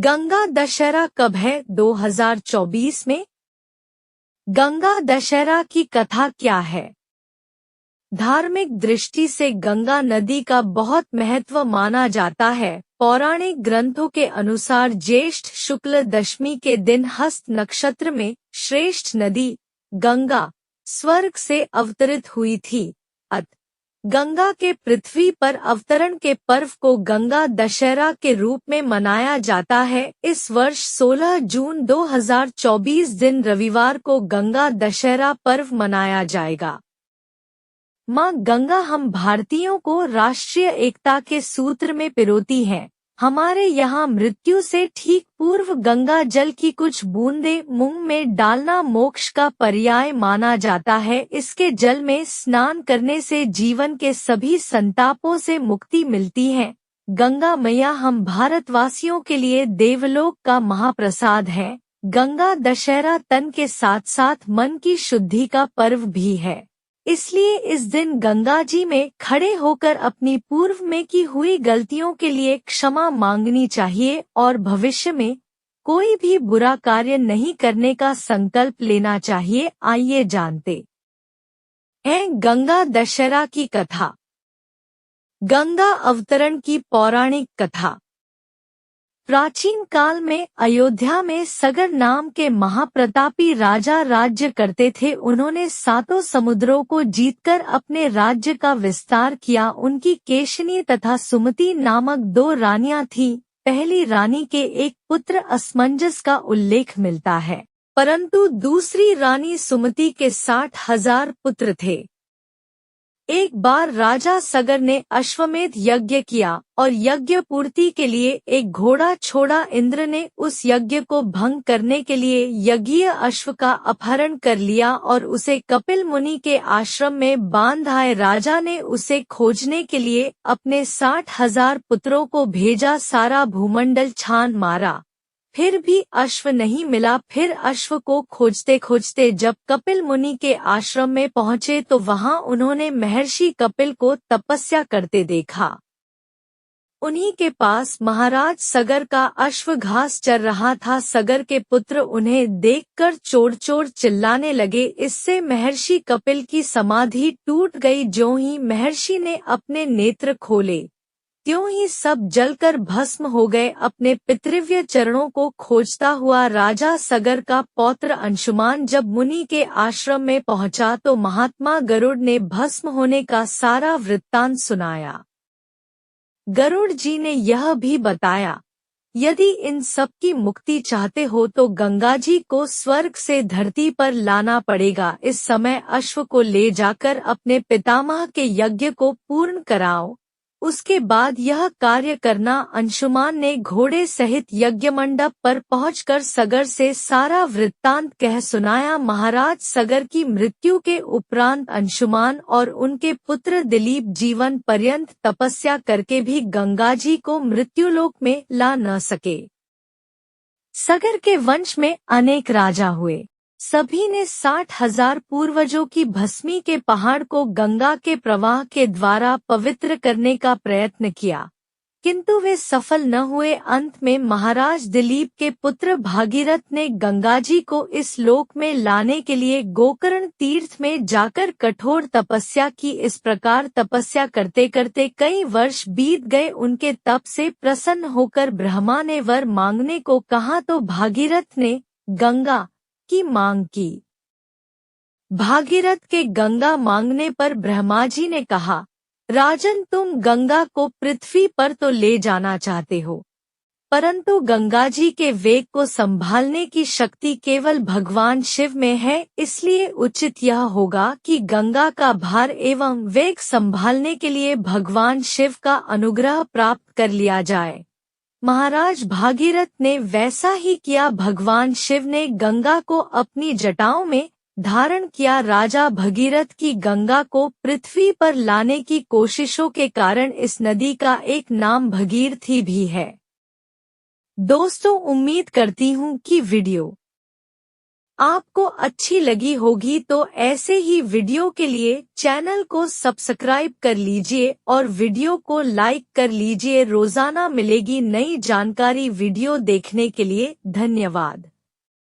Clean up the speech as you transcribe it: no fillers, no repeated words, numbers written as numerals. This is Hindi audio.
गंगा दशहरा कब है 2024 में? गंगा दशहरा की कथा क्या है? धार्मिक दृष्टि से गंगा नदी का बहुत महत्व माना जाता है। पौराणिक ग्रंथों के अनुसार ज्येष्ठ शुक्ल दशमी के दिन हस्त नक्षत्र में श्रेष्ठ नदी गंगा स्वर्ग से अवतरित हुई थी। गंगा के पृथ्वी पर अवतरण के पर्व को गंगा दशहरा के रूप में मनाया जाता है। इस वर्ष 16 जून 2024 दिन रविवार को गंगा दशहरा पर्व मनाया जाएगा। माँ गंगा हम भारतीयों को राष्ट्रीय एकता के सूत्र में पिरोती हैं। हमारे यहाँ मृत्यु से ठीक पूर्व गंगा जल की कुछ बूंदें मुंह में डालना मोक्ष का पर्याय माना जाता है। इसके जल में स्नान करने से जीवन के सभी संतापों से मुक्ति मिलती है। गंगा मैया हम भारतवासियों के लिए देवलोक का महाप्रसाद है। गंगा दशहरा तन के साथ साथ मन की शुद्धि का पर्व भी है। इसलिए इस दिन गंगा जी में खड़े होकर अपनी पूर्व में की हुई गलतियों के लिए क्षमा मांगनी चाहिए और भविष्य में कोई भी बुरा कार्य नहीं करने का संकल्प लेना चाहिए। आइए जानते हैं गंगा दशहरा की कथा। गंगा अवतरण की पौराणिक कथा। प्राचीन काल में अयोध्या में सगर नाम के महाप्रतापी राजा राज्य करते थे। उन्होंने सातों समुद्रों को जीतकर अपने राज्य का विस्तार किया। उनकी केशनी तथा सुमति नामक दो रानियां थीं। पहली रानी के एक पुत्र असमंजस का उल्लेख मिलता है, परंतु दूसरी रानी सुमति के 60,000 पुत्र थे। एक बार राजा सगर ने अश्वमेध यज्ञ किया और यज्ञ पूर्ति के लिए एक घोड़ा छोड़ा। इंद्र ने उस यज्ञ को भंग करने के लिए यज्ञीय अश्व का अपहरण कर लिया और उसे कपिल मुनि के आश्रम में बांध आए। राजा ने उसे खोजने के लिए अपने 60,000 पुत्रों को भेजा। सारा भूमंडल छान मारा, फिर भी अश्व नहीं मिला। फिर अश्व को खोजते खोजते जब कपिल मुनि के आश्रम में पहुंचे तो वहां उन्होंने महर्षि कपिल को तपस्या करते देखा। उन्हीं के पास महाराज सगर का अश्व घास चर रहा था। सगर के पुत्र उन्हें देखकर चोर चोर चिल्लाने लगे। इससे महर्षि कपिल की समाधि टूट गई। ज्यों ही महर्षि ने अपने नेत्र खोले त्यों ही सब जलकर भस्म हो गए। अपने पितृव्य चरणों को खोजता हुआ राजा सगर का पौत्र अंशुमान जब मुनि के आश्रम में पहुंचा तो महात्मा गरुड़ ने भस्म होने का सारा वृत्तांत सुनाया। गरुड़ जी ने यह भी बताया, यदि इन सब की मुक्ति चाहते हो तो गंगा जी को स्वर्ग से धरती पर लाना पड़ेगा। इस समय अश्व को ले जाकर अपने पितामह के यज्ञ को पूर्ण कराओ, उसके बाद यह कार्य करना। अंशुमान ने घोड़े सहित यज्ञ मंडप पर पहुंचकर सगर से सारा वृत्तांत कह सुनाया। महाराज सगर की मृत्यु के उपरांत अंशुमान और उनके पुत्र दिलीप जीवन पर्यंत तपस्या करके भी गंगा जी को मृत्युलोक में ला न सके। सगर के वंश में अनेक राजा हुए। सभी ने 60,000 पूर्वजों की भस्मी के पहाड़ को गंगा के प्रवाह के द्वारा पवित्र करने का प्रयत्न किया, किंतु वे सफल न हुए। अंत में महाराज दिलीप के पुत्र भागीरथ ने गंगा जी को इस लोक में लाने के लिए गोकर्ण तीर्थ में जाकर कठोर तपस्या की। इस प्रकार तपस्या करते करते कई वर्ष बीत गए। उनके तप से प्रसन्न होकर ब्रह्मा ने वर मांगने को कहा तो भागीरथ ने गंगा की मांग की। भागीरथ के गंगा मांगने पर ब्रह्मा जी ने कहा, राजन तुम गंगा को पृथ्वी पर तो ले जाना चाहते हो, परंतु गंगा जी के वेग को संभालने की शक्ति केवल भगवान शिव में है। इसलिए उचित यह होगा कि गंगा का भार एवं वेग संभालने के लिए भगवान शिव का अनुग्रह प्राप्त कर लिया जाए। महाराज भागीरथ ने वैसा ही किया। भगवान शिव ने गंगा को अपनी जटाओं में धारण किया। राजा भगीरथ की गंगा को पृथ्वी पर लाने की कोशिशों के कारण इस नदी का एक नाम भगीरथी भी है। दोस्तों, उम्मीद करती हूँ कि वीडियो आपको अच्छी लगी होगी तो ऐसे ही वीडियो के लिए चैनल को सब्सक्राइब कर लीजिए और वीडियो को लाइक कर लीजिए। रोजाना मिलेगी नई जानकारी। वीडियो देखने के लिए धन्यवाद।